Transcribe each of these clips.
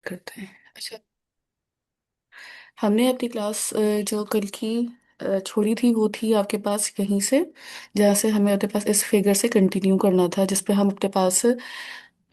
करते हैं। अच्छा, हमने अपनी क्लास जो कल की छोड़ी थी वो थी आपके पास यहीं से, जहाँ से हमें अपने पास इस फिगर से कंटिन्यू करना था, जिसपे हम अपने पास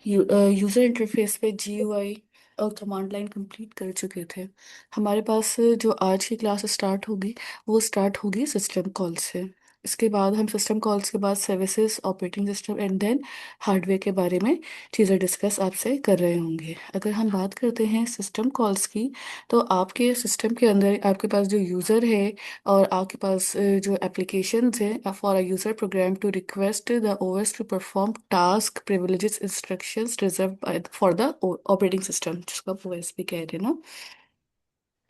यूजर इंटरफेस पे जीयूआई और कमांड लाइन कंप्लीट कर चुके थे। हमारे पास जो आज की क्लास स्टार्ट होगी वो स्टार्ट होगी सिस्टम कॉल से। इसके बाद हम सिस्टम कॉल्स के बाद services, operating system and then hardware के बारे में चीज़ें डिस्कस आपसे कर रहे होंगे। अगर हम बात करते हैं सिस्टम कॉल्स की, तो आपके सिस्टम के अंदर आपके पास जो यूज़र है और आपके पास जो एप्लीकेशंस हैं for a user program to request the OS to perform task privileges instructions reserve for the operating system, जिसको आप ओएस भी कह रहे हैं ना।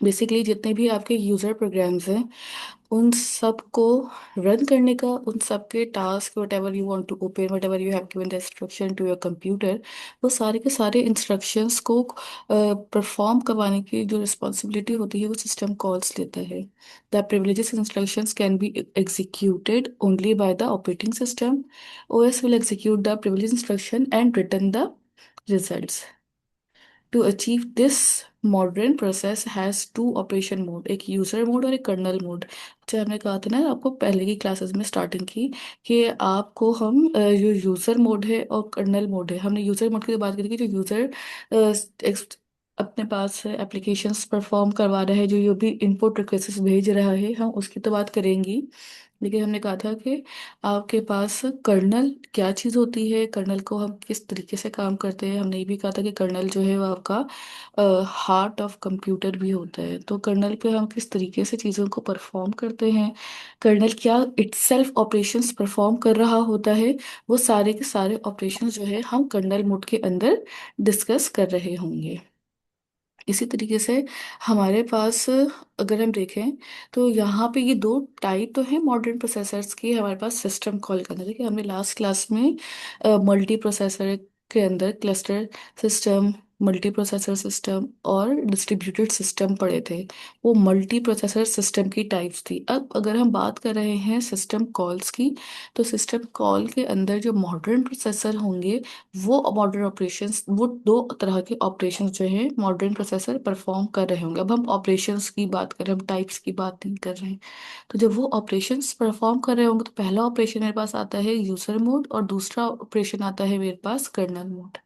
बेसिकली जितने भी आपके यूजर प्रोग्राम्स हैं उन सब को रन करने का, उन सब के task whatever you want to open, whatever you have given the instruction to your computer, वो सारे के सारे इंस्ट्रक्शंस को परफॉर्म करवाने की जो रिस्पॉन्सिबिलिटी होती है वो सिस्टम कॉल्स लेता है। The privileges instructions can be executed only by the operating system. OS will execute the privilege instruction and return the results. To achieve this modern process has two operation mode, एक user mode और एक kernel mode. जो हमने कहा था ना आपको पहले की क्लासेस में स्टार्टिंग की, कि आपको हम जो यूज़र मोड है और कर्नल मोड है, हमने यूज़र मोड की बात करी कि जो यूज़र अपने पास एप्लीकेशंस परफॉर्म करवा रहा है, जो भी इनपुट रिक्वेस्ट भेज रहा है, हम उसकी तो बात करेंगी। लेकिन हमने कहा था कि आपके पास कर्नल क्या चीज़ होती है, कर्नल को हम किस तरीके से काम करते हैं। हमने ये भी कहा था कि कर्नल जो है वो आपका हार्ट ऑफ कंप्यूटर भी होता है। तो कर्नल पे हम किस तरीके से चीज़ों को परफॉर्म करते हैं, कर्नल क्या इटसेल्फ ऑपरेशंस परफॉर्म कर रहा होता है, वो सारे के सारे ऑपरेशंस जो है हम कर्नल मोड के अंदर डिस्कस कर रहे होंगे। इसी तरीके से हमारे पास अगर हम देखें तो यहाँ पे ये दो टाइप तो है मॉडर्न प्रोसेसर्स की हमारे पास सिस्टम कॉल करना। देखिए हमने लास्ट क्लास में मल्टी प्रोसेसर के अंदर cluster system, multi processor system और डिस्ट्रीब्यूटेड सिस्टम पढ़े थे। वो मल्टी प्रोसेसर सिस्टम की टाइप्स थी। अब अगर हम बात कर रहे हैं सिस्टम कॉल्स की, तो सिस्टम कॉल के अंदर जो मॉडर्न प्रोसेसर होंगे वो मॉडर्न ऑपरेशंस, वो दो तरह के ऑपरेशंस जो है मॉडर्न प्रोसेसर परफॉर्म कर रहे होंगे। अब हम ऑपरेशंस की बात कर रहे हैं, हम टाइप्स की बात नहीं कर रहे हैं। तो जब वो ऑपरेशंस परफॉर्म कर रहे होंगे तो पहला ऑपरेशन मेरे पास आता है यूजर मोड और दूसरा ऑपरेशन आता है मेरे पास kernel mode.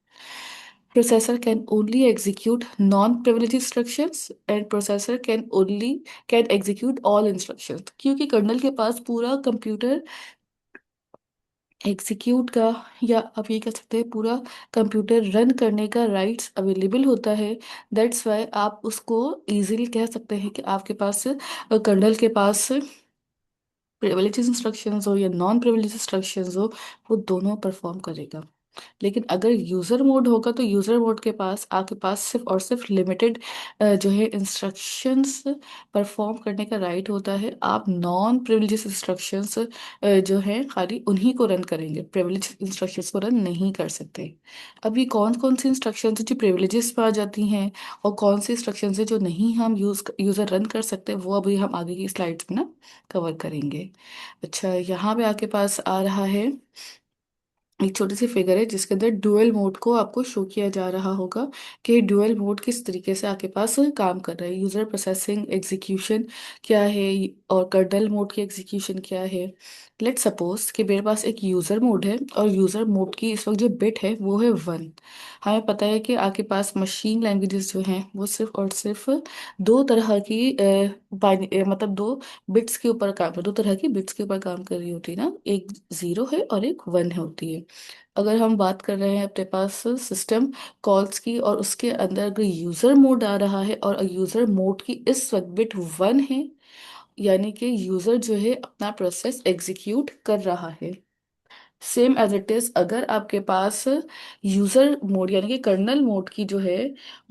Processor can only execute non-privileged instructions and processor can execute all instructions, क्योंकि कर्नल के पास पूरा कंप्यूटर एग्जीक्यूट का, या आप ये कह सकते हैं पूरा कंप्यूटर रन करने का राइट्स अवेलेबल होता है। दैट्स वाई आप उसको इजीली कह सकते हैं कि आपके पास कर्नल के पास प्रिविलेज इंस्ट्रक्शंस हो या नॉन प्रिविलेज इंस्ट्रक्शंस हो, वो दोनों परफॉर्म करेगा। लेकिन अगर यूजर मोड होगा तो यूजर मोड के पास आपके पास सिर्फ और सिर्फ लिमिटेड जो है इंस्ट्रक्शंस परफॉर्म करने का राइट होता है। आप नॉन प्रिविलेजेस इंस्ट्रक्शंस जो है खाली उन्हीं को रन करेंगे, प्रिविलेज इंस्ट्रक्शंस को रन नहीं कर सकते। अभी कौन कौन सी इंस्ट्रक्शंस जो प्रिविलेजेस पे आ जाती हैं और कौन सी इंस्ट्रक्शंस है जो नहीं हम यूजर रन कर सकते, वो अभी हम आगे की स्लाइड्स में ना कवर करेंगे। अच्छा, यहाँ पे आपके पास आ रहा है एक छोटी सी फिगर है जिसके अंदर डुअल मोड को आपको शो किया जा रहा होगा कि डुअल मोड किस तरीके से आपके पास काम कर रहा है। यूजर प्रोसेसिंग एग्जीक्यूशन क्या है और कर्नल मोड की एग्जीक्यूशन क्या है। लेट्स सपोज कि मेरे पास एक यूजर मोड है और यूजर मोड की इस वक्त जो बिट है वो है 1। हमें पता है कि आपके पास मशीन लैंग्वेजेस जो हैं वो सिर्फ और सिर्फ दो तरह की मतलब दो बिट्स के ऊपर काम, दो तरह की बिट्स के ऊपर काम कर रही होती है ना, एक 0 है और एक 1 होती है। अगर हम बात कर रहे हैं अपने पास सिस्टम कॉल्स की और उसके अंदर अगर यूजर मोड आ रहा है और यूजर मोड की इस वक्त बिट 1 है, यानी कि यूजर जो है अपना प्रोसेस एग्जीक्यूट कर रहा है। सेम एज इट इज अगर आपके पास यूजर मोड यानी कि कर्नल मोड की जो है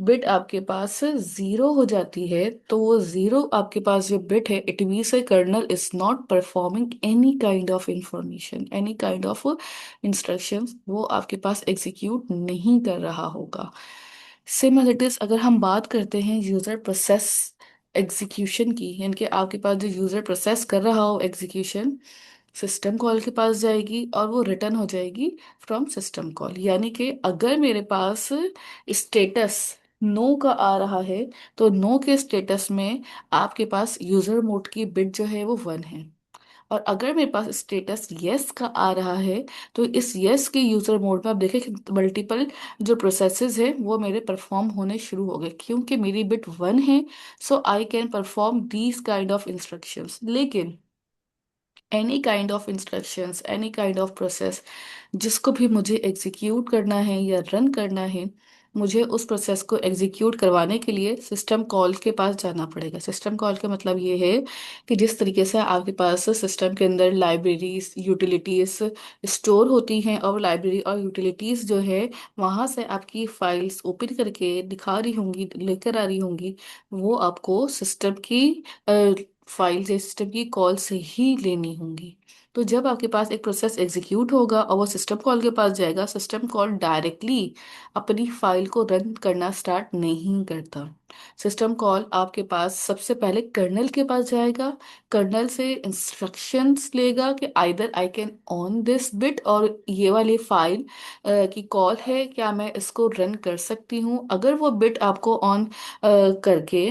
बिट आपके पास 0 हो जाती है, तो वो 0 आपके पास जो बिट है it means kernel is not performing any kind of information, any kind of instructions, वो आपके पास एग्जीक्यूट नहीं कर रहा होगा। सेम एज इट इज अगर हम बात करते हैं यूजर प्रोसेस एग्जीक्यूशन की, यानी कि आपके पास जो यूजर प्रोसेस कर रहा हो एग्जीक्यूशन सिस्टम कॉल के पास जाएगी और वो रिटर्न हो जाएगी फ्रॉम सिस्टम कॉल। यानी कि अगर मेरे पास स्टेटस नो का आ रहा है, तो नो के स्टेटस में आपके पास यूजर मोड की बिट जो है वो 1 है। और अगर मेरे पास स्टेटस यस का आ रहा है, तो इस यस के यूजर मोड में आप देखें कि मल्टीपल जो प्रोसेसेस है वो मेरे परफॉर्म होने शुरू हो गए, क्योंकि मेरी बिट 1 है। So I can perform these kind of instructions. लेकिन any kind of instructions, any kind of process जिसको भी मुझे एग्जीक्यूट करना है या रन करना है, मुझे उस प्रोसेस को एग्जीक्यूट करवाने के लिए सिस्टम कॉल के पास जाना पड़ेगा। सिस्टम कॉल का मतलब ये है कि जिस तरीके से आपके पास सिस्टम के अंदर लाइब्रेरीज, यूटिलिटीज स्टोर होती हैं, और लाइब्रेरी और यूटिलिटीज जो है वहाँ से आपकी फाइल्स ओपन करके दिखा रही होंगी, लेकर आ रही होंगी, वो आपको सिस्टम की फाइल या सिस्टम की कॉल से ही लेनी होंगी। तो जब आपके पास एक प्रोसेस एग्जीक्यूट होगा और वो सिस्टम कॉल के पास जाएगा, सिस्टम कॉल डायरेक्टली अपनी फाइल को रन करना स्टार्ट नहीं करता। सिस्टम कॉल आपके पास सबसे पहले कर्नल के पास जाएगा, कर्नल से इंस्ट्रक्शंस लेगा कि either I can on this bit, और ये वाली फाइल की कॉल है, क्या मैं इसको रन कर सकती हूँ। अगर वो बिट आपको ऑन करके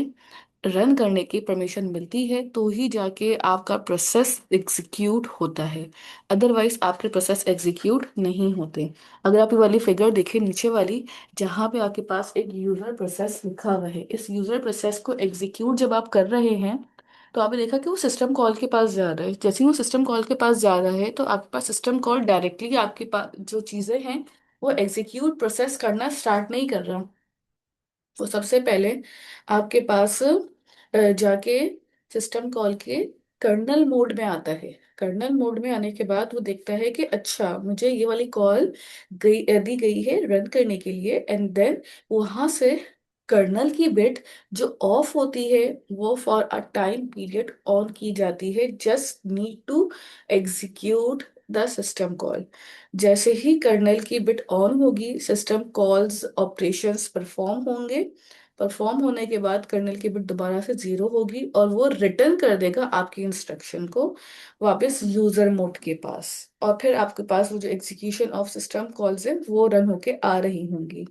रन करने की परमिशन मिलती है, तो ही जाके आपका प्रोसेस एग्जीक्यूट होता है। अदरवाइज आपके प्रोसेस एग्जीक्यूट नहीं होते। अगर आप ये वाली फिगर देखें नीचे वाली, जहाँ पे आपके पास एक यूजर प्रोसेस लिखा हुआ है, इस यूजर प्रोसेस को एग्जीक्यूट जब आप कर रहे हैं, तो आपने देखा कि वो सिस्टम कॉल के पास जा रहा है। जैसे ही वो सिस्टम कॉल के पास जा रहा है, तो आपके पास सिस्टम कॉल डायरेक्टली आपके पास जो चीजें हैं वो एग्जीक्यूट प्रोसेस करना स्टार्ट नहीं कर रहा। वो सबसे पहले आपके पास जाके सिस्टम कॉल के कर्नल मोड में आता है। कर्नल मोड में आने के बाद वो देखता है कि अच्छा, मुझे ये वाली कॉल दी गई है रन करने के लिए, एंड देन वहां से कर्नल की बिट जो ऑफ होती है वो for a time period on की जाती है, just need to execute the system call. जैसे ही कर्नेल की बिट ऑन होगी, सिस्टम कॉल्स ऑपरेशंस परफॉर्म होंगे। परफॉर्म होने के बाद कर्नेल की बिट दोबारा से 0 होगी, और वो रिटर्न कर देगा आपकी इंस्ट्रक्शन को वापस यूजर मोड के पास। और फिर आपके पास वो जो एग्जीक्यूशन ऑफ सिस्टम कॉल्स है वो रन होके आ रही होंगी।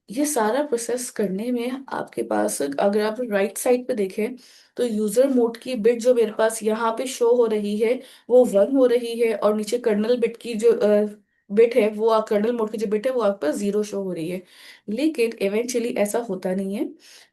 ये सारा प्रोसेस करने में आपके पास, अगर आप राइट साइड पे देखें, तो यूजर मोड की बिट जो मेरे पास यहाँ पे शो हो रही है वो 1 हो रही है, और नीचे कर्नल बिट की जो बिट है वो, कर्नल मोड की जो बिट है वो आपके पास 0 शो हो रही है। लेकिन इवेंचुअली ऐसा होता नहीं है।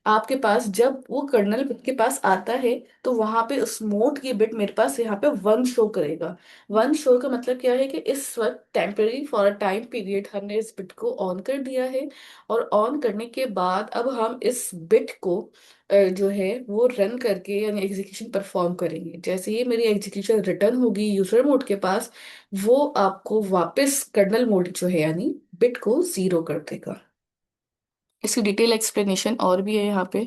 आपके पास जब वो कर्नल बिट के पास आता है, तो वहां पे उस मोड की बिट मेरे पास यहाँ पे 1 शो करेगा। 1 शो का मतलब क्या है कि इस वक्त temporary for a time period हमने इस बिट को ऑन कर दिया है, और ऑन करने के बाद अब हम इस बिट को जो है वो रन करके यानी एग्जीक्यूशन परफॉर्म करेंगे। जैसे ही मेरी एग्जीक्यूशन रिटर्न होगी यूजर मोड के पास, वो आपको वापस कर्नल मोड जो है यानी बिट को 0 कर देगा। इसकी डिटेल एक्सप्लेनेशन और भी है यहाँ पे,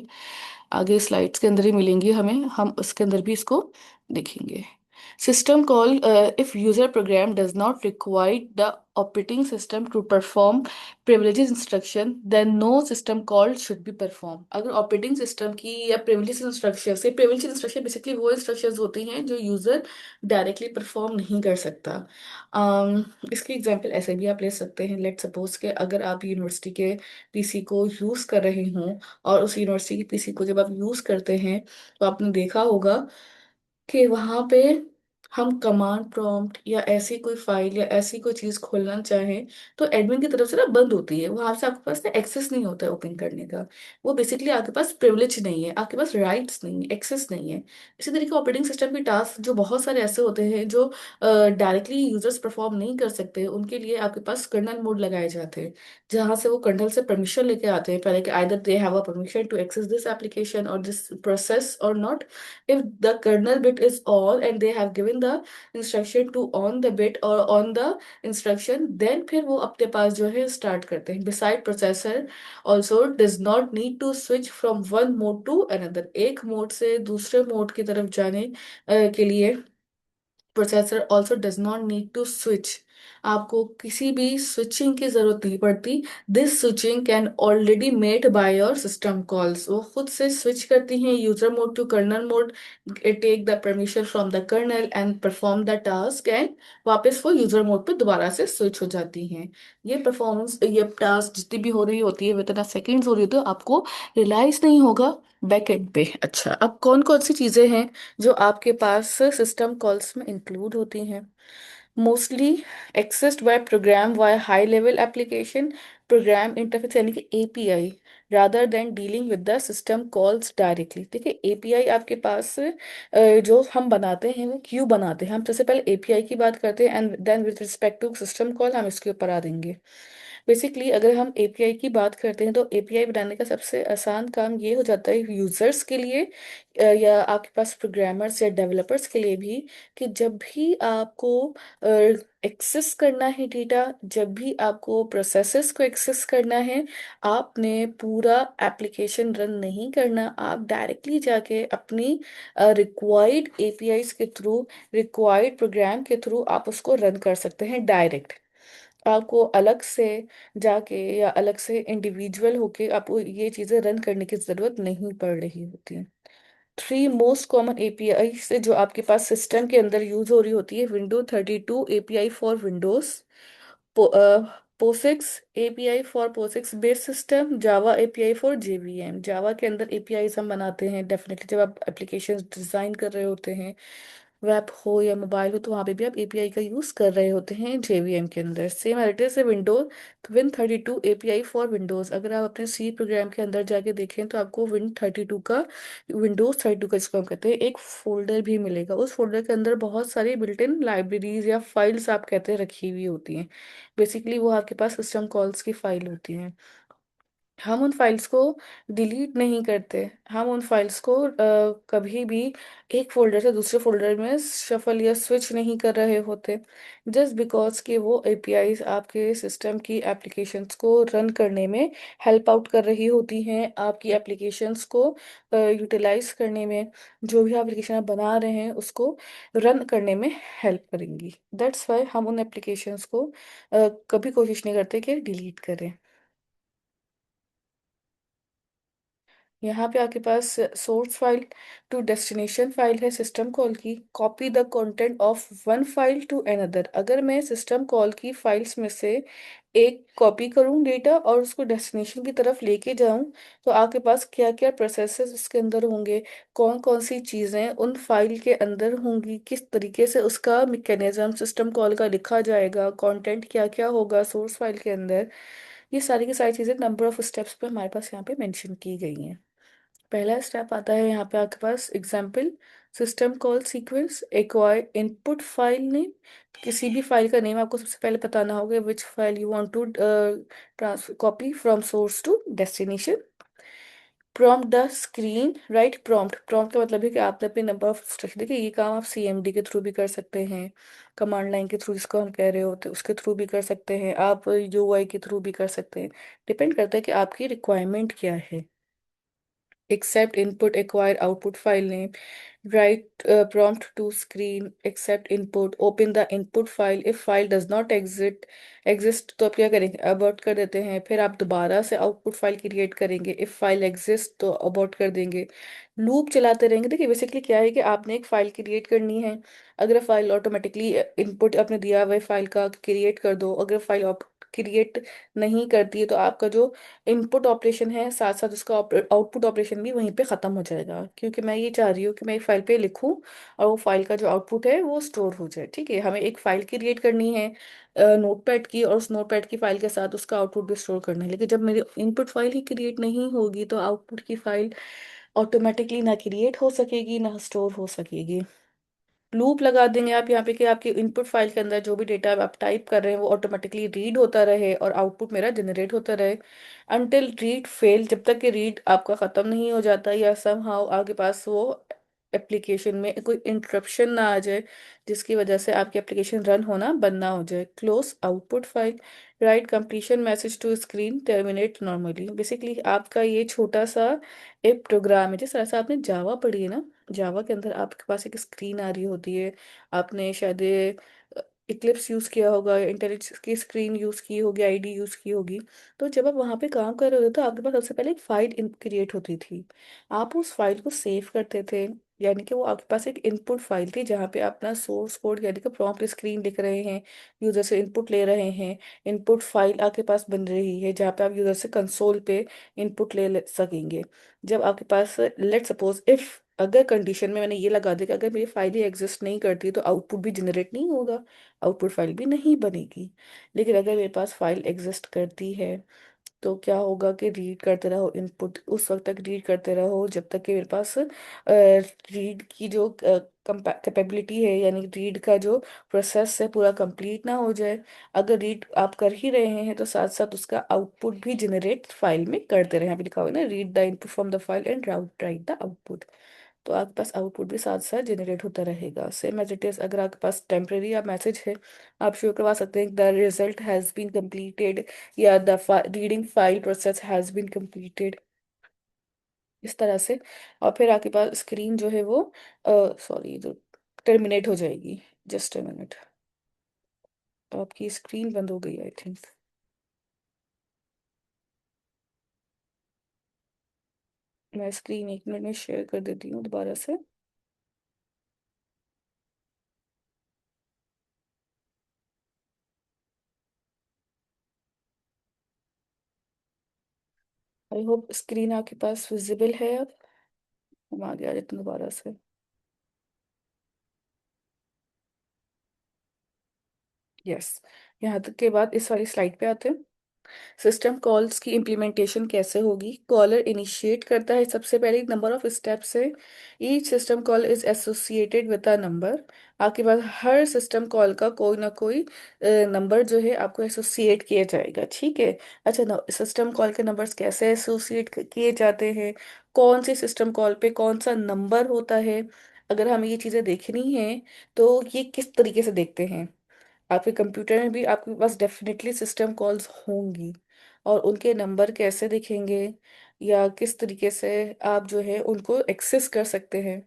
आगे स्लाइड्स के अंदर ही मिलेंगी हमें, हम उसके अंदर भी इसको देखेंगे। System call, if user program does not require the operating system to perform privileges instruction, then no system call should be perform. अगर ऑपरेटिंग सिस्टम की या प्रिविलेज इंस्ट्रक्शन से, प्रिविलेज इंस्ट्रक्शन बेसिकली वो इंस्ट्रक्शंस होती हैं जो यूजर डायरेक्टली परफॉर्म नहीं कर सकता। इसकी एग्जांपल ऐसे भी आप ले सकते हैं। लेट सपोज के अगर आप यूनिवर्सिटी के पीसी को यूज कर रहे हों, और उस यूनिवर्सिटी की पीसी को जब आप यूज करते हैं, तो आपने देखा होगा कि वहां पे हम कमांड प्रॉम्प्ट या ऐसी कोई फाइल या ऐसी कोई चीज खोलना चाहें, तो एडमिन की तरफ से ना बंद होती है, वहां से आपके पास ना एक्सेस नहीं होता है ओपन करने का। वो बेसिकली आपके पास प्रिविलेज नहीं है, आपके पास राइट्स नहीं है, एक्सेस नहीं है। इसी तरीके ऑपरेटिंग सिस्टम के टास्क जो बहुत सारे ऐसे होते हैं जो डायरेक्टली यूजर्स परफॉर्म नहीं कर सकते, उनके लिए आपके पास कर्नल मोड लगाए जाते हैं, जहां से वो कर्नल से परमिशन लेके आते हैं पहले कि either they have a permission to access this application और दिस प्रोसेस और not. if the kernel bit is on and they have given the instruction to on the bit or on the instruction, then फिर वो अपने पास जो है start करते हैं। beside processor also does not need to switch from one mode to another, एक mode से दूसरे मोड की तरफ जाने के लिए processor also does not need to switch. आपको किसी भी स्विचिंग की जरूरत नहीं पड़ती। This switching can already made by your system calls, वो खुद से स्विच करती हैं user mode to kernel mode, take the permission from the kernel and perform the task, and वापस वो यूजर मोड पे दोबारा से स्विच हो जाती हैं। ये परफॉर्मेंस, ये टास्क जितनी भी हो रही होती है विद इन सेकेंड्स हो रही होती है, आपको रियलाइज नहीं होगा बैकएंड पे। अच्छा, अब कौन कौन सी चीजें हैं जो आपके पास सिस्टम कॉल्स में इंक्लूड होती हैं? Mostly accessed by program via high level application, program interface यानी कि API, rather than dealing with the system calls directly. देखिए एपीआई आपके पास जो हम बनाते हैं वो क्यों बनाते हैं, हम सबसे पहले एपीआई की बात करते हैं and then with respect to system call हम इसके ऊपर आ देंगे। बेसिकली अगर हम एपीआई की बात करते हैं तो एपीआई बनाने का सबसे आसान काम ये हो जाता है यूजर्स के लिए, या आपके पास प्रोग्रामर्स या डेवलपर्स के लिए भी, कि जब भी आपको एक्सेस करना है डेटा, जब भी आपको प्रोसेसेस को एक्सेस करना है, आपने पूरा एप्लीकेशन रन नहीं करना, आप डायरेक्टली जाके अपनी रिक्वायर्ड एपीआईज के थ्रू, रिक्वायर्ड प्रोग्राम के थ्रू आप उसको रन कर सकते हैं डायरेक्ट। आपको अलग से जाके या अलग से इंडिविजुअल होके आपको ये चीजें रन करने की जरूरत नहीं पड़ रही होती। थ्री मोस्ट कॉमन एपीआई से जो आपके पास सिस्टम के अंदर यूज हो रही होती है: window 32 API for Windows, POSIX API for POSIX based system, Java API for JVM. Java के अंदर एपीआई हम बनाते हैं डेफिनेटली जब आप एप्लीकेशन डिजाइन कर रहे होते हैं, वेब हो या मोबाइल हो, तो वहाँ पे भी आप एपीआई का यूज कर रहे होते हैं जेवीएम के अंदर। सेम एडिटर से Windows, Win32 API for Windows, अगर आप अपने सी प्रोग्राम के अंदर जाके देखें तो आपको Win32 का जिसको हम कहते हैं एक फोल्डर भी मिलेगा। उस फोल्डर के अंदर बहुत सारी बिल्ट इन लाइब्रेरीज या फाइल्स आप कहते हैं रखी हुई होती हैं। बेसिकली वो आपके पास सिस्टम कॉल्स की फाइल होती हैं। हम उन फाइल्स को डिलीट नहीं करते, हम उन फाइल्स को कभी भी एक फोल्डर से दूसरे फोल्डर में शफल या स्विच नहीं कर रहे होते, जस्ट बिकॉज कि वो एपीआईज आपके सिस्टम की एप्लीकेशंस को रन करने में हेल्प आउट कर रही होती हैं, आपकी एप्लीकेशंस को यूटिलाइज करने में, जो भी एप्लीकेशन आप बना रहे हैं उसको रन करने में हेल्प करेंगी। दैट्स वाई हम उन एप्लीकेशंस को कभी कोशिश नहीं करते कि डिलीट करें। यहाँ पे आपके पास source file to destination file है सिस्टम कॉल की। Copy the content of one file to another, अगर मैं सिस्टम कॉल की फाइल्स में से एक कॉपी करूँ डेटा और उसको डेस्टिनेशन की तरफ लेके जाऊं, तो आपके पास क्या क्या प्रोसेसेस उसके अंदर होंगे, कौन कौन सी चीज़ें उन फाइल के अंदर होंगी, किस तरीके से उसका मैकेनिज्म सिस्टम कॉल का लिखा जाएगा, कंटेंट क्या क्या होगा सोर्स फाइल के अंदर, ये सारी की सारी चीज़ें नंबर ऑफ स्टेप्स पे हमारे पास यहाँ पे मेंशन की गई हैं। पहला स्टेप आता है यहाँ पे आपके पास example system call sequence acquire input file name. किसी भी फाइल का नेम आपको सबसे पहले बताना होगा which file you want to transfer copy from source to destination. Prompt the screen, write prompt, prompt का मतलब है कि आपने अपने नंबर ऑफ इंस्ट्रक्शन, देखिए ये काम आप सीएमडी के थ्रू भी कर सकते हैं, कमांड लाइन के थ्रू जिसको हम कह रहे होते हैं उसके थ्रू भी कर सकते हैं, आप यूआई के थ्रू भी कर सकते हैं। डिपेंड करता है कि आपकी रिक्वायरमेंट क्या है। accept input acquire output file name, write prompt to screen, accept input, open the input file, if file does not exist तो आप क्या करेंगे, abort कर देते हैं, फिर आप दोबारा से आउटपुट फाइल क्रिएट करेंगे, if फाइल एग्जिस्ट तो abort कर देंगे। लूप चलाते रहेंगे। देखिए बेसिकली क्या है कि आपने एक फाइल क्रिएट करनी है, अगर फाइल ऑटोमेटिकली इनपुट आपने दिया हुआ फाइल का क्रिएट कर दो, अगर फाइल क्रिएट नहीं करती है तो आपका जो इनपुट ऑपरेशन है साथ साथ उसका आउटपुट ऑपरेशन भी वहीं पे ख़त्म हो जाएगा, क्योंकि मैं ये चाह रही हूँ कि मैं एक फाइल पे लिखूँ और वो फाइल का जो आउटपुट है वो स्टोर हो जाए। ठीक है, हमें एक फाइल क्रिएट करनी है नोटपैड की, और उस नोटपैड की फाइल के साथ उसका आउटपुट भी स्टोर करना है, लेकिन जब मेरी इनपुट फाइल ही क्रिएट नहीं होगी तो आउटपुट की फाइल ऑटोमेटिकली ना क्रिएट हो सकेगी ना स्टोर हो सकेगी। लूप लगा देंगे आप यहाँ पे कि आपकी इनपुट फाइल के अंदर जो भी डेटा आप टाइप कर रहे हैं वो ऑटोमेटिकली रीड होता रहे और आउटपुट मेरा जनरेट होता रहे अनटिल रीड फेल, जब तक कि रीड आपका ख़त्म नहीं हो जाता या समहाउ आपके पास वो एप्लीकेशन में कोई इंटरप्शन ना आ जाए जिसकी वजह से आपकी एप्लीकेशन रन होना बंद ना हो जाए। Close output file, write completion message to screen, terminate normally. Basically आपका ये छोटा सा एक प्रोग्राम है, जिस तरह से आपने जावा पढ़ी है ना, जावा के अंदर आपके पास एक स्क्रीन आ रही होती है, आपने शायद इक्लिप्स यूज़ किया होगा, इंटेलिजेंस की स्क्रीन यूज़ की होगी, आईडी यूज़ की होगी। तो जब आप वहाँ पे काम कर रहे होते तो आपके पास सबसे पहले एक फाइल क्रिएट होती थी। आप उस फाइल को सेव करते थे, यानी कि वो आपके पास एक इनपुट फाइल थी जहाँ पे आप अपना सोर्स कोड यानी कि प्रॉम्प्ट स्क्रीन लिख रहे हैं, यूज़र से इनपुट ले रहे हैं। इनपुट फाइल आपके पास बन रही है जहाँ पे आप यूज़र से कंसोल पे इनपुट सकेंगे। जब आपके पास लेट सपोज इफ़ अगर कंडीशन में मैंने ये लगा दिया कि अगर मेरी फाइल ही एग्जिस्ट नहीं करती तो आउटपुट भी जनरेट नहीं होगा, आउटपुट फाइल भी नहीं बनेगी। लेकिन अगर मेरे पास फाइल एग्जिस्ट करती है तो क्या होगा कि रीड करते रहो, इनपुट उस वक्त तक रीड करते रहो जब तक कि मेरे पास रीड की जो कैपेबिलिटी है, यानी रीड का जो प्रोसेस है पूरा कंप्लीट ना हो जाए। अगर रीड आप कर ही रहे हैं तो साथ साथ उसका आउटपुट भी जनरेट फाइल में करते रहे। यहाँ पे लिखा हुआ है ना, read the input from the file and right the output. तो आपके पास आउटपुट भी साथ साथ जनरेट होता रहेगा, सेम एज इट इज। अगर आपके पास टेम्परेरी या मैसेज है, आप शो करवा सकते हैं the result has been completed या the reading file process has been completed, इस तरह से। और फिर आपके पास स्क्रीन जो है वो सॉरी जो टर्मिनेट हो जाएगी। जस्ट अ मिनट, आपकी स्क्रीन बंद हो गई आई थिंक। मैं स्क्रीन 1 मिनट में शेयर कर देती हूँ दोबारा से। आई होप स्क्रीन आपके पास विजिबल है अब। हम आगे आ जाते हैं दोबारा से। यस, यहाँ तक के बाद इस वाली स्लाइड पे आते हैं। सिस्टम कॉल्स की इम्प्लीमेंटेशन कैसे होगी। कॉलर इनिशिएट करता है, सबसे पहले नंबर ऑफ स्टेप्स है। Each system call is associated with a number. आपके पास हर सिस्टम कॉल का कोई ना कोई नंबर जो है आपको एसोसिएट किया जाएगा, ठीक है। अच्छा, सिस्टम कॉल के नंबर्स कैसे एसोसिएट किए जाते हैं, कौन सी सिस्टम कॉल पे कौन सा नंबर होता है, अगर हमें ये चीज़ें देखनी है तो ये किस तरीके से देखते हैं। आपके कंप्यूटर में भी आपके पास डेफिनेटली सिस्टम कॉल्स होंगी, और उनके नंबर कैसे दिखेंगे या किस तरीके से आप जो है उनको एक्सेस कर सकते हैं,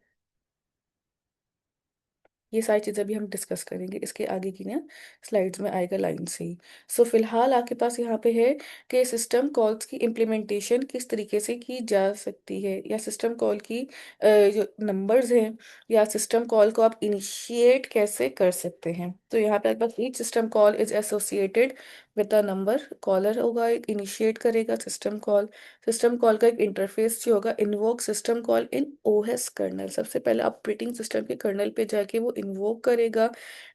ये सारी चीज़ें भी हम डिस्कस करेंगे इसके आगे की ना स्लाइड्स में आएगा लाइन से ही। सो फिलहाल आपके पास यहाँ पे है कि सिस्टम कॉल्स की इम्प्लीमेंटेशन किस तरीके से की जा सकती है, या सिस्टम कॉल की जो नंबर्स हैं, या सिस्टम कॉल को आप इनिशिएट कैसे कर सकते हैं। तो यहाँ पे आपके पास each system call is associated with a number. Caller होगा एक, इनिशिएट करेगा सिस्टम कॉल। सिस्टम कॉल का एक इंटरफेस जो होगा, invoke system call in OS kernel. सबसे पहले ऑपरेटिंग सिस्टम के कर्नल पे जाके वो इन्वोक करेगा।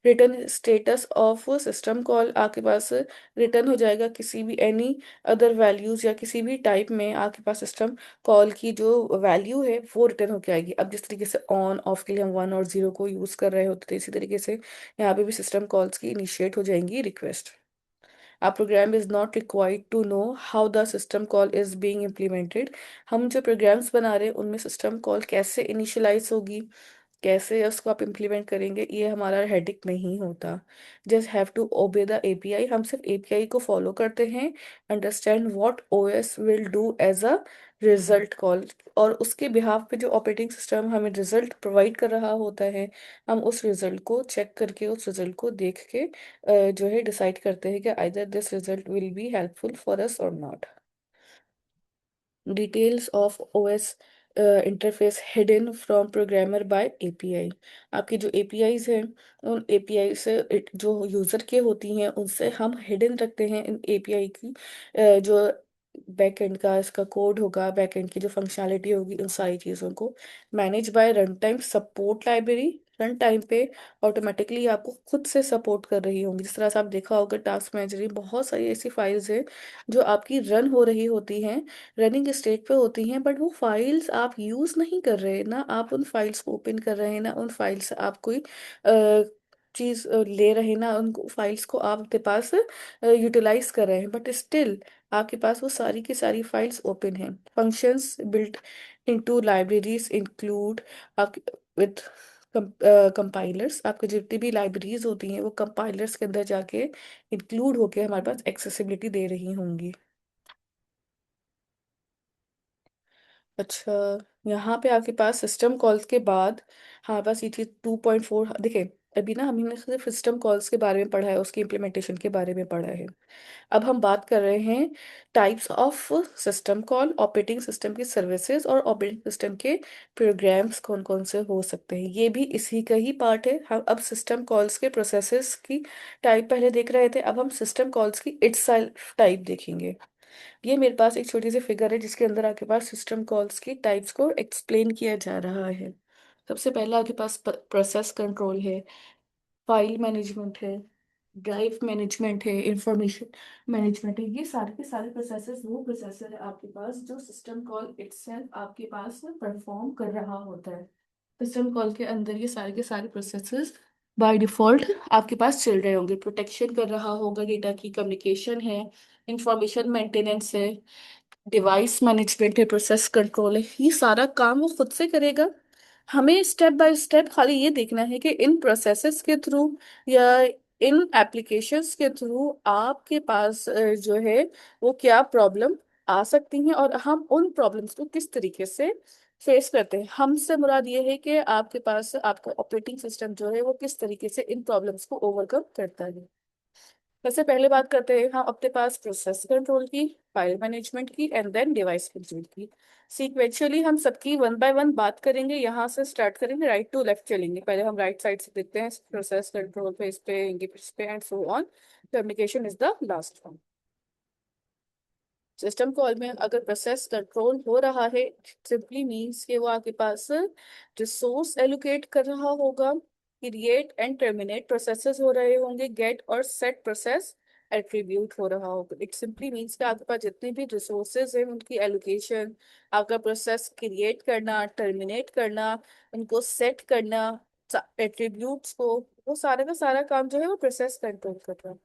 Return status of system call आपके पास रिटर्न हो जाएगा, किसी भी एनी अदर वैल्यूज या किसी भी टाइप में आपके पास सिस्टम कॉल की जो वैल्यू है वो रिटर्न होके आएगी। अब जिस तरीके से ऑन ऑफ के लिए हम 1 और 0 को यूज कर रहे होते थे, इसी तरीके से यहाँ पे भी सिस्टम कॉल्स की इनिशिएट हो जाएंगी request. Our program is not required to know how the system call is being implemented। हम जो प्रोग्राम्स बना रहे हैं उनमें सिस्टम कॉल कैसे इनिशियलाइज होगी, कैसे उसको आप इम्प्लीमेंट करेंगे, ये हमारा हेडिक नहीं होता। Just have to obey the API, हम सिर्फ एपीआई को फॉलो करते हैं। Understand what OS will do as a result call, और उसके बिहाफ पे जो ऑपरेटिंग सिस्टम हमें रिजल्ट प्रोवाइड कर रहा होता है, हम उस रिजल्ट को चेक करके उस रिजल्ट को देख के जो है डिसाइड करते हैं कि either this result will be helpful for us or not. Details of OS interface hidden from programmer by API. आपकी जो एपीआईज हैं उन एपीआई से जो यूज़र के होती हैं उनसे हम हिडन रखते हैं इन एपीआई की जो बैकएंड का इसका कोड होगा, बैकएंड की जो फंक्शनैलिटी होगी, उन सारी चीज़ों को manage by run time support library. Run time पे ऑटोमेटिकली आपको खुद से सपोर्ट कर रही होंगी। जिस तरह से आप देखा होगा टास्क मैनेजर में बहुत सारी ऐसी फाइल्स हैं जो आपकी रन हो रही होती हैं, रनिंग स्टेट पे होती हैं, बट वो फाइल्स आप यूज़ नहीं कर रहे ना, आप उन फाइल्स को ओपन कर रहे हैं ना, उन फाइल्स से आप कोई चीज़ ले रहे हैं ना, उन फाइल्स को आप अपने पास यूटिलाइज कर रहे हैं, बट स्टिल आपके पास वो सारी की सारी फाइल्स ओपन हैं। Functions built into libraries include with compilers. आपकी जितनी भी लाइब्रेरीज होती हैं वो कंपाइलर्स के अंदर जाके इंक्लूड होके हमारे पास एक्सेसिबिलिटी दे रही होंगी। अच्छा, यहाँ पे आपके पास सिस्टम कॉल्स के बाद हमारे पास ये चीज 2.4 देखिए। अभी ना हमने सिर्फ सिस्टम कॉल्स के बारे में पढ़ा है, उसकी इम्प्लीमेंटेशन के बारे में पढ़ा है। अब हम बात कर रहे हैं types of system call, operating system की सर्विसेज और ऑपरेटिंग सिस्टम के प्रोग्राम्स कौन कौन से हो सकते हैं। ये भी इसी का ही पार्ट है। हम अब सिस्टम कॉल्स के प्रोसेसेस की टाइप पहले देख रहे थे, अब हम सिस्टम कॉल्स की इटसेल्फ टाइप देखेंगे। ये मेरे पास एक छोटी सी फिगर है जिसके अंदर आपके पास सिस्टम कॉल्स की टाइप्स को एक्सप्लेन किया जा रहा है। सबसे पहला आपके पास प्रोसेस कंट्रोल है, फाइल मैनेजमेंट है, ड्राइव मैनेजमेंट है, इंफॉर्मेशन मैनेजमेंट है। ये सारे के सारे प्रोसेसेस वो प्रोसेसर है आपके पास जो सिस्टम कॉल इटसेल्फ आपके पास परफॉर्म कर रहा होता है। सिस्टम कॉल के अंदर ये सारे के सारे प्रोसेसेस बाय डिफॉल्ट आपके पास चल रहे होंगे। प्रोटेक्शन कर रहा होगा डेटा की, कम्युनिकेशन है, इंफॉर्मेशन मेंटेनेंस है, डिवाइस मैनेजमेंट है, प्रोसेस कंट्रोल है। ये सारा काम वो खुद से करेगा। हमें स्टेप बाय स्टेप खाली ये देखना है कि इन प्रोसेसेस के थ्रू या इन एप्लीकेशंस के थ्रू आपके पास जो है वो क्या प्रॉब्लम आ सकती हैं और हम उन प्रॉब्लम्स को किस तरीके से फेस करते हैं। हमसे मुराद ये है कि आपके पास आपका ऑपरेटिंग सिस्टम जो है वो किस तरीके से इन प्रॉब्लम्स को ओवरकम करता है। सबसे पहले बात करते हैं हम अपने पास प्रोसेस कंट्रोल की, फाइल मैनेजमेंट की एंड देन डिवाइस कंट्रोल की। सीक्वेंशियली हम सबकी वन बाय वन बात करेंगे। यहाँ से स्टार्ट करेंगे, राइट टू लेफ्ट चलेंगे। पहले हम राइट साइड से देखते हैं, प्रोसेस कंट्रोल पे, इस पे, इस पे and so on. Communication is the last one. System call में अगर प्रोसेस कंट्रोल हो रहा है, सिंपली मीन्स कि वो आपके पास रिसोर्स एलोकेट कर रहा होगा, क्रिएट एंड टर्मिनेट प्रोसेसेस हो रहे होंगे, गेट और सेट प्रोसेस एट्रीब्यूट हो रहा होगा। इट सिंपली मीन्स कि आपके पास जितने भी रिसोर्सेज हैं उनकी एलोकेशन, आपका प्रोसेस क्रिएट करना, टर्मिनेट करना, उनको सेट करना, एट्रीब्यूट्स को, वो सारे का सारा काम जो है वो प्रोसेस कंट्रोल कर रहा है।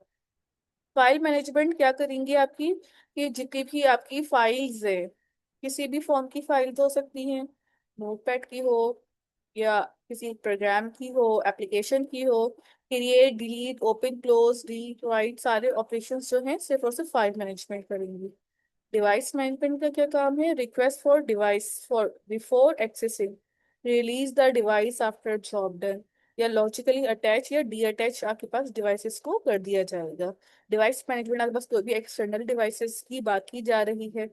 फाइल मैनेजमेंट क्या करेंगी आपकी, कि जितनी भी आपकी फाइल्स है, किसी भी फॉर्म की फाइल्स हो सकती हैं, नोटपैड की हो या किसी प्रोग्राम की हो, एप्लीकेशन की हो, create, delete, open, close, read, right, सारे ऑपरेशंस जो हैं सिर्फ और सिर्फ फाइल मैनेजमेंट करेंगी। डिवाइस मैनेजमेंट का क्या काम है, request for device for before accessing, release the device after job done, या लॉजिकली अटैच या डी अटैच आपके पास डिवाइसेस को कर दिया जाएगा। डिवाइस मैनेजमेंट आपके पास कोई भी एक्सटर्नल डिवाइसेस की बात की जा रही है,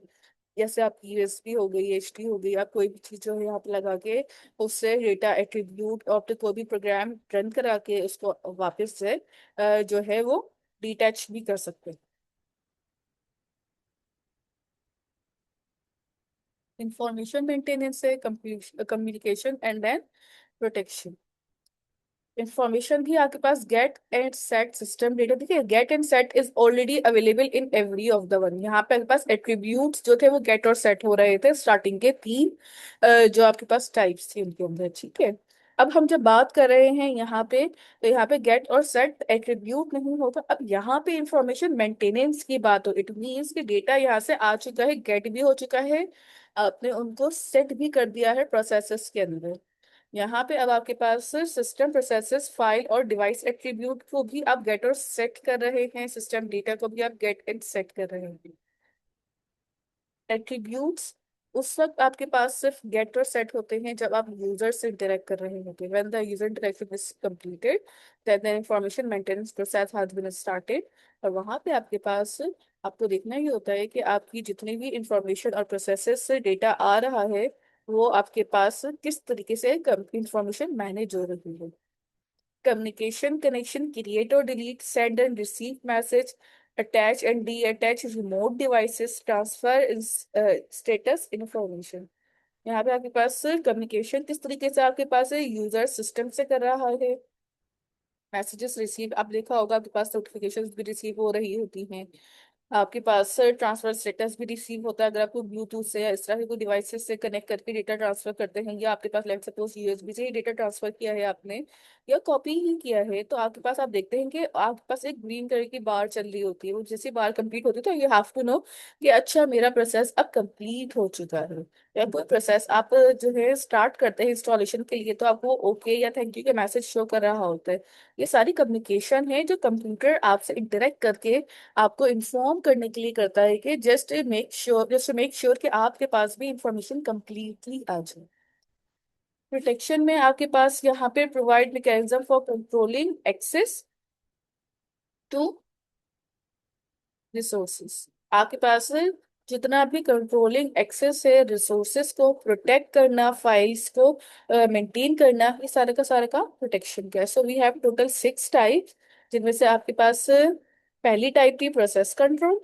जैसे आपकी यूएसबी हो गई, एचडी हो गई, आप कोई भी चीज जो है यहाँ पे लगा के उससे डेटा एट्रीब्यूट और फिर कोई भी प्रोग्राम रन करा के उसको वापस से जो है वो डिटैच भी कर सकते हैं। इंफॉर्मेशन मेंटेनेंस है, communication and then protection. Information भी आपके पास get and set system data. देखिए, get and set is already available in every of the one. यहाँ पे आपके पास एट्रीब्यूट्स जो थे वो गेट और सेट हो रहे थे, स्टार्टिंग के तीन जो आपके पास टाइप्स थी उनके अंदर, ठीक है। अब हम जब बात कर रहे हैं यहाँ पे, तो यहाँ पे गेट और सेट एट्रीब्यूट नहीं होगा। अब यहाँ पे इंफॉर्मेशन मेंटेनेंस की बात हो, इट मीन्स कि डेटा यहाँ से आ चुका है, गेट भी हो चुका है, आपने उनको सेट भी कर दिया है प्रोसेसेस के अंदर। यहाँ पे अब आपके पास सिस्टम प्रोसेसेस, फाइल और डिवाइस एट्रीब्यूट को भी आप गेट और सेट कर रहे हैं, सिस्टम डेटा को भी आप गेट एंड सेट कर रहे हैं। एट्रीब्यूट्स उस वक्त आपके पास सिर्फ गेट और सेट होते हैं जब आप यूजर से इंटरेक्ट कर रहे होते हैं। When the user interaction is completed, then the information maintenance process has been started. और वहां पे आपके पास आपको देखना ही होता है कि आपकी जितनी भी इंफॉर्मेशन और प्रोसेसेस से डेटा आ रहा है वो आपके पास किस तरीके से इंफॉर्मेशन मैनेज हो रही है। कम्युनिकेशन, कनेक्शन, क्रिएट और delete, send and receive message, attach and D attach remote devices, transfer status information. यहाँ पे आपके पास कम्युनिकेशन किस तरीके से आपके पास है, यूजर सिस्टम से कर रहा है, मैसेजेस रिसीव, आप देखा होगा आपके पास नोटिफिकेशंस भी रिसीव हो रही होती हैं, आपके पास ट्रांसफर स्टेटस भी रिसीव होता है। अगर आपको ब्लूटूथ से या इस तरह के कोई डिवाइसेस से कनेक्ट करके डेटा ट्रांसफर करते हैं, या आपके पास लेट सपोज यूएसबी से ही डेटा ट्रांसफर किया है आपने या कॉपी ही किया है, तो आपके पास आप देखते हैं कि आपके पास एक ग्रीन कलर की बार चल रही होती है। वो जैसी बार कंप्लीट होती है तो यू हैव टू नो कि अच्छा मेरा प्रोसेस अब कंप्लीट हो चुका है। या कोई प्रोसेस आप जो है स्टार्ट करते हैं इंस्टॉलेशन के लिए, तो आपको ओके या थैंक यू का मैसेज शो कर रहा होता है। ये सारी कम्युनिकेशन है जो कंप्यूटर आपसे इंटरेक्ट करके आपको इन्फॉर्म करने के लिए करता है कि जस्ट मेक श्योर कि आपके पास भी इंफॉर्मेशन कंप्लीटली आ जाए। प्रोटेक्शन में आपके पास यहाँ पे provide mechanism for controlling access to resources. आपके पास जितना भी कंट्रोलिंग एक्सेस है, रिसोर्सेस को प्रोटेक्ट करना, फाइल्स को मेंटेन करना, ये सारा का प्रोटेक्शन का है। So we have total 6 type, जिनमें से आपके पास पहली टाइप थी प्रोसेस कंट्रोल,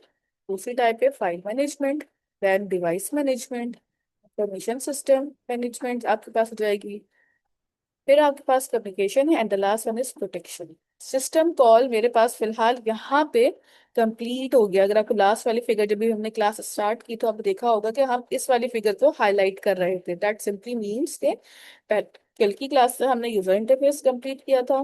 दूसरी टाइप है file management, then device management, information system management आपके पास हो जाएगी, फिर आपके पास कम्युनिकेशन है, and the last one is protection. System call मेरे पास फिलहाल यहाँ पे कंप्लीट हो गया। अगर आपको लास्ट वाली फिगर, जब भी हमने क्लास स्टार्ट की तो आपने देखा होगा कि हम इस वाली फिगर को हाईलाइट कर रहे थे। दैट सिंपली मीन्स के कल की क्लास से हमने यूजर इंटरफेस कंप्लीट किया था,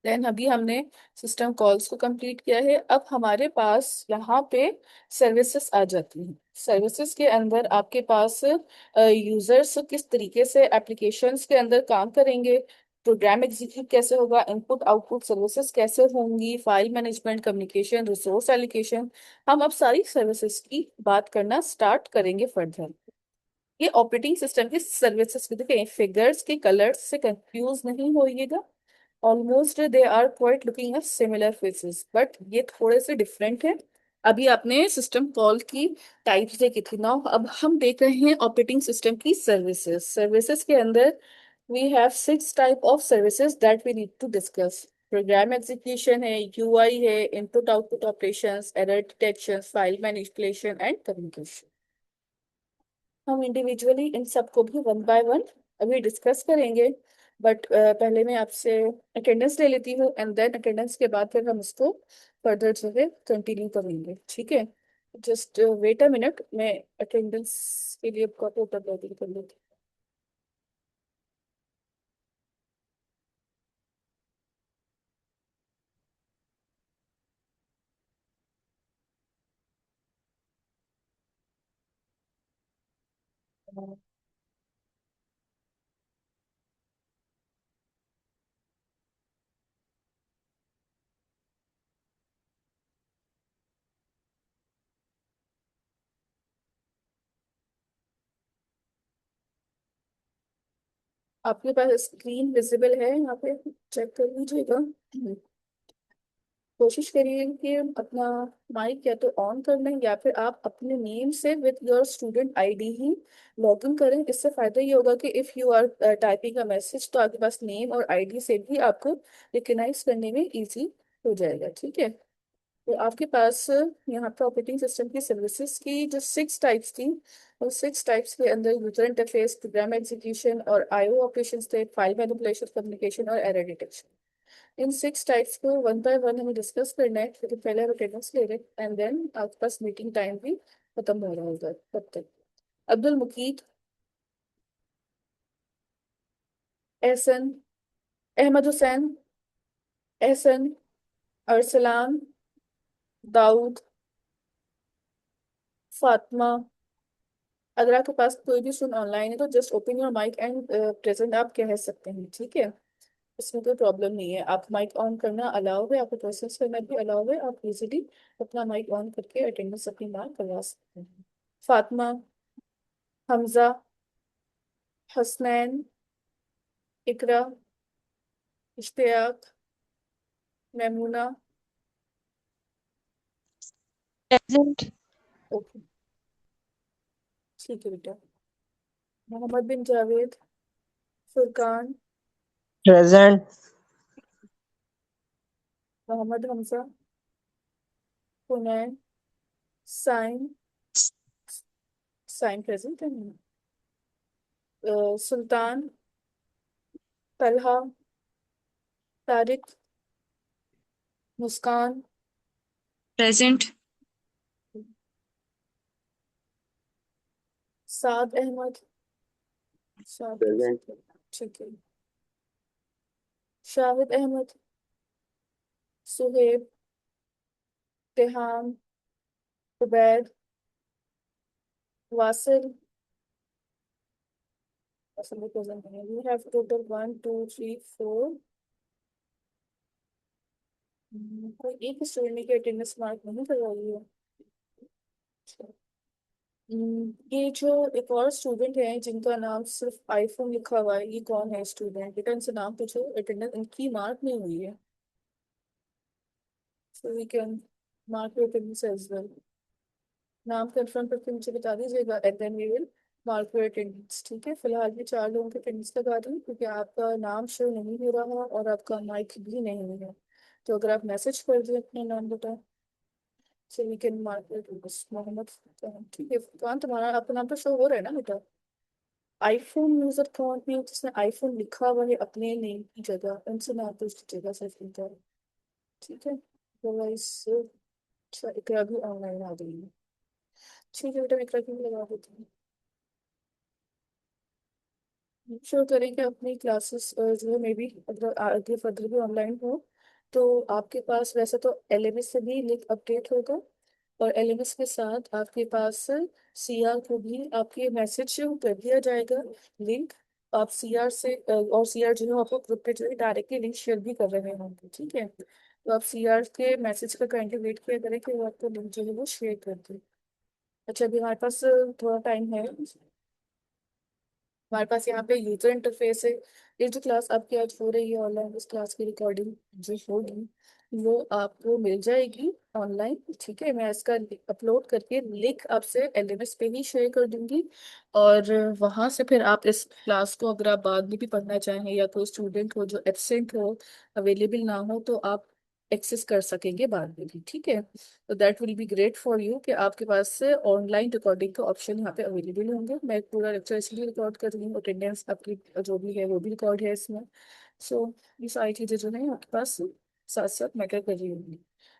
देन अभी हमने सिस्टम कॉल्स को कंप्लीट किया है। अब हमारे पास यहाँ पे सर्विसेज आ जाती हैं। सर्विसेज के अंदर आपके पास यूजर्स किस तरीके से एप्लीकेशंस के अंदर काम करेंगे, प्रोग्राम एग्जीक्यूट कैसे होगा, इनपुट आउटपुट सर्विसेज कैसे होंगी, file management, communication, resource allocation, हम अब सारी सर्विसेज की बात करना स्टार्ट करेंगे फर्दर। ये ऑपरेटिंग सिस्टम की सर्विसेज की, देखिए फिगर्स के कलर्स से कंफ्यूज नहीं होइएगा। Almost they are quite looking at similar faces, but ये थोड़े से डिफरेंट है। अभी आपने सिस्टम कॉल की टाइप्स देखी थी ना, अब हम देख रहे हैं ऑपरेटिंग सिस्टम की सर्विसेज। सर्विसेज के अंदर we have 6 type of services that we need to discuss. Program execution है, यूआई है, input output operations, error detection, file manipulation and communication. हम इंडिविजुअली इन सबको भी वन बाय वन अभी डिस्कस करेंगे, बट पहले मैं आपसे अटेंडेंस ले लेती हूँ, एंड देन अटेंडेंस के बाद फिर हम इसको फर्दर जो है कंटिन्यू करेंगे, ठीक है? जस्ट वेट अ मिनट, मैं अटेंडेंस के लिए आपका पोर्टल लॉगिन कर लेती हूँ। आपके पास स्क्रीन विजिबल है यहाँ पे, चेक कर लीजिएगा। कोशिश करिए कि अपना माइक या तो ऑन कर लें, या फिर आप अपने नेम से विद योर स्टूडेंट आईडी ही लॉग इन करें। इससे फायदा ये होगा कि if you are typing a message, तो आपके पास नेम और आईडी से भी आपको रिकग्नाइज करने में इजी हो जाएगा, ठीक है? तो आपके पास यहाँ पे ऑपरेटिंग सिस्टम की सर्विसेज की जो 6 टाइप्स थी, और 6 टाइप्स के अंदर यूजर इंटरफेस, प्रोग्राम एग्जीक्यूशन और आईओ ऑपरेशंस थे, फाइल मैनिपुलेशन, कम्युनिकेशन और एरर डिटेक्शन। इन 6 टाइप्स को वन बाय वन हमें डिस्कस करना है, क्योंकि पहले हम अटेंडेंस ले रहे हैं, एंड देन आपके पास मीटिंग टाइम भी खत्म हो रहा होगा तब तक। अब्दुल मुकीत, एहसन, अहमद हुसैन, एहसन, अरसलान, दाऊद, फातिमा। अगर आपके पास कोई भी स्टूडेंट ऑनलाइन है तो just open your mic and present आप कह सकते हैं, ठीक है? इसमें कोई प्रॉब्लम नहीं है। आप माइक ऑन करना अलाउ है, आपको प्रोसेस करना भी अलाउ है, आप इजीली अपना माइक ऑन करके अटेंडेंस अपनी मार्क करवा सकते हैं। फातिमा, हमजा, हसनैन, इकरा, इश्तियाक, मैमूना। Present. ओके, ठीक है बेटा। मोहम्मद बिन जावेद, फुरकान, Present. मोहम्मद हमजा, पुनैन, साइम, साइम प्रेजेंट है नहीं? सुल्तान, तलहा, तारिक, मुस्कान, Present. साद अहमद, साद Present. ठीक है, शाहिद अहमद, सुहेब, तेहान, उबैद, वासिल। असल में प्रेजेंट है। We have total 1 2 3 4। कोई एक स्टूडेंट की अटेंडेंस मार्क नहीं करवाई है। ये जो एक और स्टूडेंट है जिनका नाम सिर्फ आईफोन लिखा हुआ है, ये कौन है स्टूडेंट? बेटा इनसे नाम पूछो, अटेंडेंस इनकी मार्क नहीं हुई है। So we can mark your attendance as well. नाम कंफर्म करके मुझे बता दीजिएगा and then we will mark your attendance. ठीक है, फिलहाल मैं 4 लोगों के अटेंडेंस लगा दूँ क्योंकि आपका नाम शो नहीं हो रहा और आपका माइक भी नहीं है। तो अगर आप मैसेज कर दें अपना नाम बेटा, so we can mark your attendance. Mohammad Farhan. ठीक है फरहान, तुम्हारा आपका नाम तो शो हो रहा है ना बेटा? आईफोन यूजर कौन है जिसने आईफोन लिखा हुआ है अपने नेम की जगह? उनसे ना पूछ लीजिएगा सिर्फ इनका। ठीक है, अदरवाइज अच्छा इकरा भी ऑनलाइन आ गई है। ठीक है बेटा, इकरा की भी लगा देती हूँ। श्योर करें कि अपनी क्लासेस जो है मे बी अगर आगे फर्दर भी ऑनलाइन हो तो आपके पास वैसे तो एलएमएस से भी लिंक अपडेट होगा, और एलएमएस के साथ आपके पास सीआर को भी आपके मैसेज कर दिया जाएगा लिंक। आप सीआर से और सीआर जो है आपको ग्रुप पे जो है डायरेक्टली लिंक शेयर भी कर रहे होंगे। ठीक है, तो आप सीआर के मैसेज का काइंडली वेट किया करें कि वो आपको लिंक जो है वो शेयर कर दे। अच्छा अभी हमारे पास थोड़ा टाइम है। हमारे पास यहाँ पे यूजर इंटरफेस है। ये जो क्लास आपकी आज हो रही है ऑनलाइन, इस क्लास की रिकॉर्डिंग जो होगी वो आपको मिल जाएगी ऑनलाइन। ठीक है, मैं इसका अपलोड करके लिंक आपसे एलएमएस पे ही शेयर कर दूंगी, और वहां से फिर आप इस क्लास को अगर आप बाद में भी पढ़ना चाहें या कोई स्टूडेंट हो जो एब्सेंट हो, अवेलेबल ना हो, तो आप एक्सेस कर सकेंगे बाद में भी। ठीक है, तो that will be great for you कि आपके पास से ऑनलाइन रिकॉर्डिंग का ऑप्शन यहाँ पे अवेलेबल होंगे। मैं पूरा लेक्चर इसलिए रिकॉर्ड कर रही हूँ, अटेंडेंस आपकी जो भी है वो भी रिकॉर्ड है इसमें। सो ये सारी चीज़ें जो है आपके पास साथ साथ मैटर कर रही होंगी।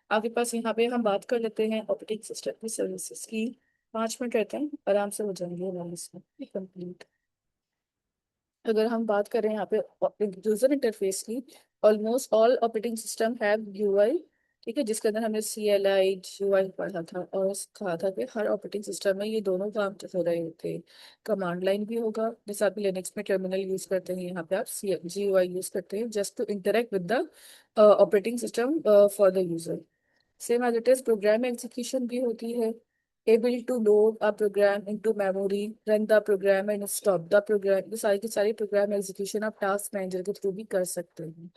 आपके पास यहाँ पे हम बात कर लेते हैं ऑपरेटिंग सिस्टम की सर्विसेज की। 5 मिनट रहते हैं, आराम से हो जाएंगे हमारे इसमें कंप्लीट। अगर हम बात करें यहाँ पे यूजर इंटरफेस की, almost all operating system have UI. ठीक है, जिसके अंदर हमने CLI यूआई पढ़ा था और कहा था कि हर ऑपरेटिंग सिस्टम में ये दोनों काम हो रहे होते हैं। कमांड लाइन भी होगा, जैसे आप लिनक्स में टर्मिनल यूज करते हैं, यहाँ पे आप GUI यूज करते हैं just to interact with the operating system for the user. Same as it is program execution भी होती है। able to load a program into memory, run the program and stop the program। ये सारी की सारी program execution आप task manager के through भी कर सकते हैं।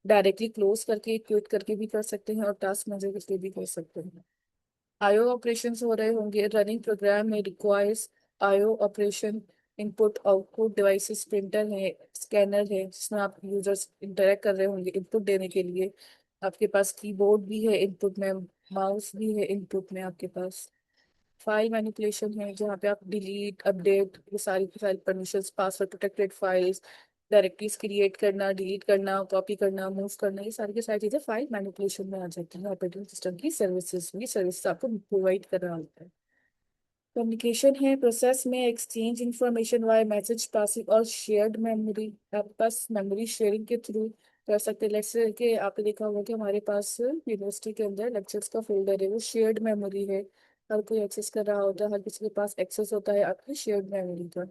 डायरेक्टली क्लोज करके क्विट करके भी कर सकते हैं और टास्क मैनेजर के थ्रू भी कर सकते हैं। आईओ ऑपरेशंस हो रहे होंगे, रनिंग प्रोग्राम में requires IO operation. Input output devices, printer है, स्कैनर है जिसमें आप यूजर्स इंटरेक्ट कर रहे होंगे इनपुट देने के लिए। आपके पास कीबोर्ड भी है इनपुट में, माउस भी है इनपुट में आपके पास। फाइल मैनिपुलेशन है जहाँ पे आप डिलीट अपडेट ये सारी की सारी permissions, password protected files, directories create करना, डिलीट करना, कॉपी करना, मूव करना, ये सारी की सारी चीजें फाइल मैनिपुलेशन में आ जाती है। ऑपरेटिंग सिस्टम की सर्विसेज भी सर्विसेज आपको प्रोवाइड कर रहा होता है। कम्युनिकेशन है, प्रोसेस में exchange information via message, passing और शेयर्ड मेमोरी। आपके पास मेमोरी शेयरिंग के थ्रू कर सकते हैं। लेट्स से कि आपने देखा होगा कि हमारे पास यूनिवर्सिटी के अंदर लेक्चर्स का फोल्डर है, वो शेयर्ड मेमोरी है। हर कोई एक्सेस कर रहा होता है, हर किसी के पास एक्सेस होता है आपकी शेयर्ड मेमोरी का।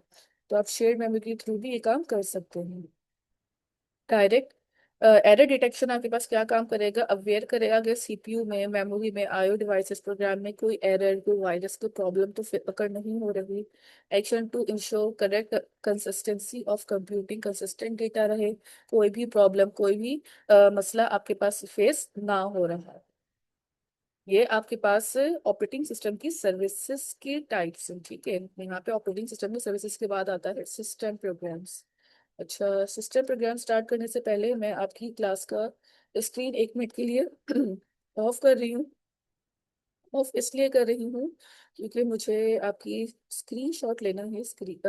तो आप शेयर्ड मेमोरी के थ्रू भी ये काम कर सकते हैं। डायरेक्ट एरर डिटेक्शन आपके पास क्या काम करेगा? अवेयर करेगा कि सीपीयू में, मेमोरी में, आईओ डिवाइसेस, प्रोग्राम में कोई एरर, कोई वायरस, कोई प्रॉब्लम तो फिर अगर नहीं हो रही। Action to ensure correct consistency of computing, consistent data रहे, कोई भी प्रॉब्लम, कोई भी मसला आपके पास फेस ना हो रहा है। ये आपके पास ऑपरेटिंग सिस्टम की सर्विसेज के टाइप्स हैं। ठीक है, यहाँ पे ऑपरेटिंग सिस्टम की सर्विसेज के बाद आता है सिस्टम प्रोग्राम्स। अच्छा, सिस्टम प्रोग्राम स्टार्ट करने से पहले मैं आपकी क्लास का स्क्रीन 1 मिनट के लिए ऑफ कर रही हूँ। ऑफ इसलिए कर रही हूँ क्योंकि मुझे आपकी स्क्रीन शॉट लेना है, स्क्रीन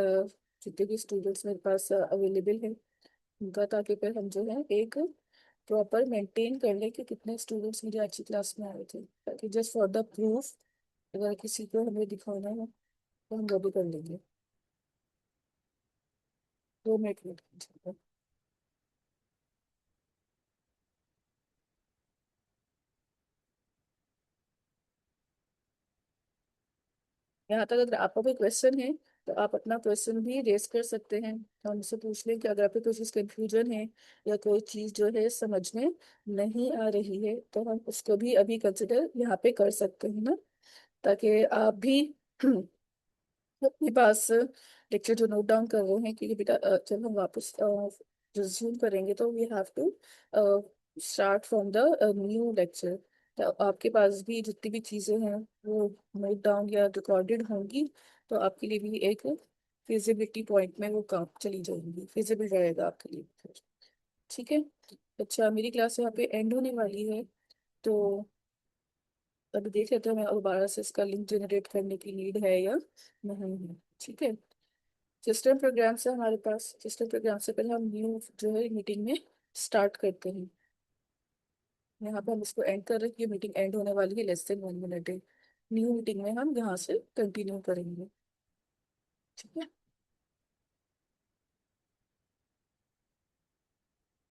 जितने भी स्टूडेंट्स मेरे पास अवेलेबल हैं उनका, ताकि फिर हम जो है एक प्रॉपर मेंटेन कर लें कि कितने स्टूडेंट्स मेरी अच्छी क्लास में आए थे, ताकि जस्ट फॉर द प्रूफ अगर किसी को हमें दिखाना है तो हम वो भी कर लेंगे। 2 मिनट वेट कीजिए। यहाँ तक अगर आपका कोई क्वेश्चन है तो आप अपना क्वेश्चन भी रेस कर सकते हैं। तो हमसे पूछ लें कि अगर आपको कोई चीज़ कंफ्यूजन है या कोई चीज़ जो है समझ में नहीं आ रही है तो हम उसको भी अभी कंसिडर यहाँ पे कर सकते हैं ना, ताकि आप भी अपने पास लेक्चर जो नोट डाउन कर रहे हैं, क्योंकि बेटा जब हम वापस रिज्यूम करेंगे तो we have to start from the new lecture. तो आपके पास भी जितनी भी चीज़ें हैं वो नोट डाउन या रिकॉर्डेड होंगी, तो आपके लिए भी एक फिजिबिलिटी पॉइंट में वो काम चली जाएंगी, फिजिबल रहेगा आपके लिए फिर। ठीक है। अच्छा, मेरी क्लास यहाँ पे एंड होने वाली है, तो अभी देख लेते हैं मैं दोबारा से इसका लिंक जनरेट करने की नीड है या नहीं है। ठीक है। सिस्टम प्रोग्राम से हमारे पास, सिस्टम प्रोग्राम से पहले हम न्यू जो है मीटिंग में स्टार्ट करते हैं। यहाँ पे हम इसको एंड कर रहे हैं, ये मीटिंग एंड होने वाली है, लेस देन 1 मिनट है। न्यू मीटिंग में हम यहाँ से कंटिन्यू करेंगे। ठीक है।